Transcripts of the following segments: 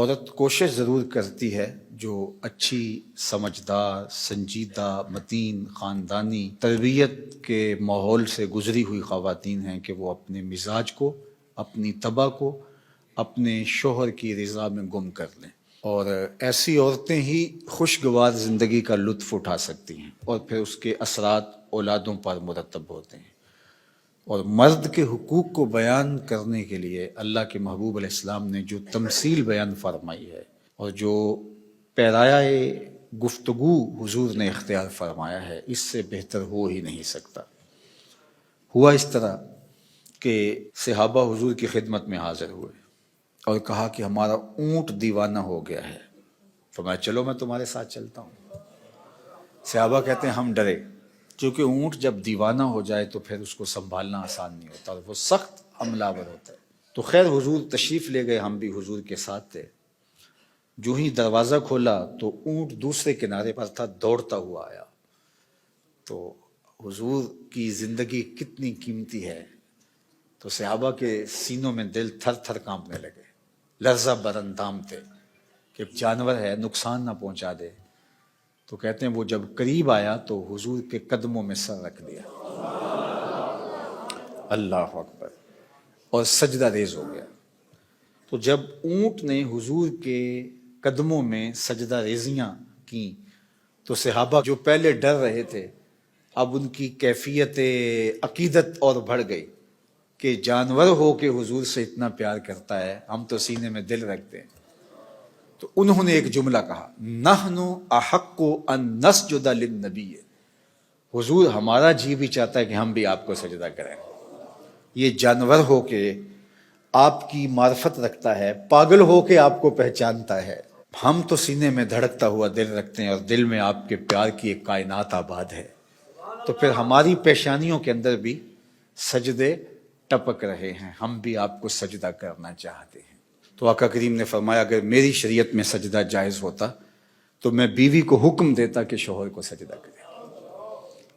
عورت کوشش ضرور کرتی ہے جو اچھی سمجھدار سنجیدہ متین خاندانی تربیت کے ماحول سے گزری ہوئی خواتین ہیں کہ وہ اپنے مزاج کو اپنی طبع کو اپنے شوہر کی رضا میں گم کر لیں، اور ایسی عورتیں ہی خوشگوار زندگی کا لطف اٹھا سکتی ہیں اور پھر اس کے اثرات اولادوں پر مرتب ہوتے ہیں۔ اور مرد کے حقوق کو بیان کرنے کے لیے اللہ کے محبوب علیہ السلام نے جو تمثیل بیان فرمائی ہے اور جو پیرایہ گفتگو حضور نے اختیار فرمایا ہے، اس سے بہتر ہو ہی نہیں سکتا۔ ہوا اس طرح کہ صحابہ حضور کی خدمت میں حاضر ہوئے اور کہا کہ ہمارا اونٹ دیوانہ ہو گیا ہے۔ فرمایا چلو میں تمہارے ساتھ چلتا ہوں۔ صحابہ کہتے ہیں ہم ڈرے، کیونکہ اونٹ جب دیوانہ ہو جائے تو پھر اس کو سنبھالنا آسان نہیں ہوتا اور وہ سخت حملہ آور ہوتا ہے۔ تو خیر حضور تشریف لے گئے، ہم بھی حضور کے ساتھ تھے۔ جو ہی دروازہ کھولا تو اونٹ دوسرے کنارے پر تھا، دوڑتا ہوا آیا۔ تو حضور کی زندگی کتنی قیمتی ہے، تو صحابہ کے سینوں میں دل تھر تھر کانپنے لگے، لرزہ بر اندام تھے کہ جانور ہے نقصان نہ پہنچا دے۔ تو کہتے ہیں وہ جب قریب آیا تو حضور کے قدموں میں سر رکھ دیا، اللہ اکبر، اور سجدہ ریز ہو گیا۔ تو جب اونٹ نے حضور کے قدموں میں سجدہ ریزیاں کی تو صحابہ جو پہلے ڈر رہے تھے، اب ان کی کیفیت عقیدت اور بڑھ گئی کہ جانور ہو کے حضور سے اتنا پیار کرتا ہے، ہم تو سینے میں دل رکھتے ہیں۔ تو انہوں نے ایک جملہ کہا، نحن احق ان نسجد للنبی، حضور ہمارا جی بھی چاہتا ہے کہ ہم بھی آپ کو سجدہ کریں۔ یہ جانور ہو کے آپ کی معرفت رکھتا ہے، پاگل ہو کے آپ کو پہچانتا ہے، ہم تو سینے میں دھڑکتا ہوا دل رکھتے ہیں اور دل میں آپ کے پیار کی ایک کائنات آباد ہے۔ تو پھر ہماری پیشانیوں کے اندر بھی سجدے ٹپک رہے ہیں، ہم بھی آپ کو سجدہ کرنا چاہتے ہیں۔ تو آقا کریم نے فرمایا اگر میری شریعت میں سجدہ جائز ہوتا تو میں بیوی کو حکم دیتا کہ شوہر کو سجدہ کرے،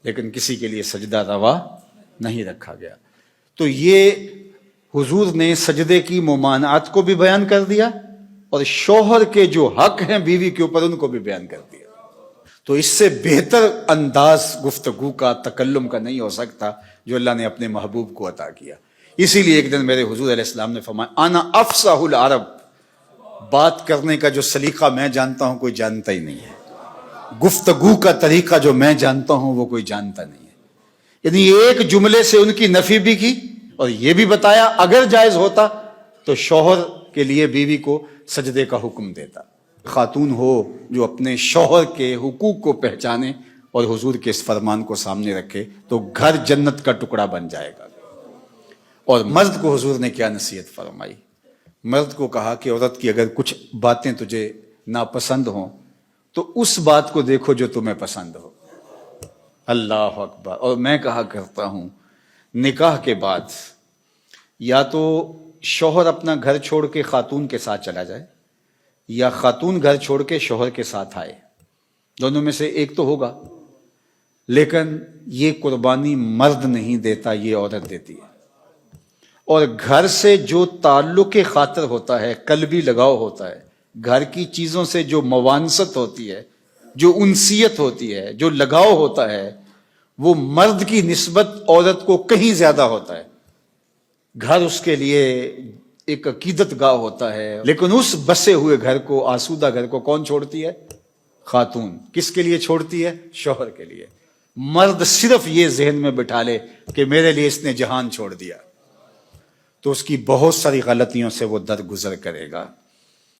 لیکن کسی کے لیے سجدہ روا نہیں رکھا گیا۔ تو یہ حضور نے سجدے کی ممانعت کو بھی بیان کر دیا اور شوہر کے جو حق ہیں بیوی کے اوپر ان کو بھی بیان کر دیا۔ تو اس سے بہتر انداز گفتگو کا تکلم کا نہیں ہو سکتا جو اللہ نے اپنے محبوب کو عطا کیا۔ اسی لیے ایک دن میرے حضور علیہ السلام نے فرمایا انا افصح العرب، بات کرنے کا جو سلیقہ میں جانتا ہوں کوئی جانتا ہی نہیں ہے، گفتگو کا طریقہ جو میں جانتا ہوں وہ کوئی جانتا نہیں ہے۔ یعنی ایک جملے سے ان کی نفی بھی کی اور یہ بھی بتایا اگر جائز ہوتا تو شوہر کے لیے بیوی کو سجدے کا حکم دیتا۔ خاتون ہو جو اپنے شوہر کے حقوق کو پہچانے اور حضور کے اس فرمان کو سامنے رکھے تو گھر جنت کا ٹکڑا بن جائے گا۔ اور مرد کو حضور نے کیا نصیحت فرمائی؟ مرد کو کہا کہ عورت کی اگر کچھ باتیں تجھے ناپسند ہوں تو اس بات کو دیکھو جو تمہیں پسند ہو، اللہ اکبر۔ اور میں کہا کرتا ہوں نکاح کے بعد یا تو شوہر اپنا گھر چھوڑ کے خاتون کے ساتھ چلا جائے یا خاتون گھر چھوڑ کے شوہر کے ساتھ آئے، دونوں میں سے ایک تو ہوگا، لیکن یہ قربانی مرد نہیں دیتا، یہ عورت دیتی ہے۔ اور گھر سے جو تعلق خاطر ہوتا ہے، قلبی لگاؤ ہوتا ہے، گھر کی چیزوں سے جو موانست ہوتی ہے، جو انسیت ہوتی ہے، جو لگاؤ ہوتا ہے، وہ مرد کی نسبت عورت کو کہیں زیادہ ہوتا ہے۔ گھر اس کے لیے ایک عقیدت گاہ ہوتا ہے، لیکن اس بسے ہوئے گھر کو، آسودہ گھر کو کون چھوڑتی ہے؟ خاتون۔ کس کے لیے چھوڑتی ہے؟ شوہر کے لیے۔ مرد صرف یہ ذہن میں بٹھا لے کہ میرے لیے اس نے جہان چھوڑ دیا تو اس کی بہت ساری غلطیوں سے وہ درگزر کرے گا۔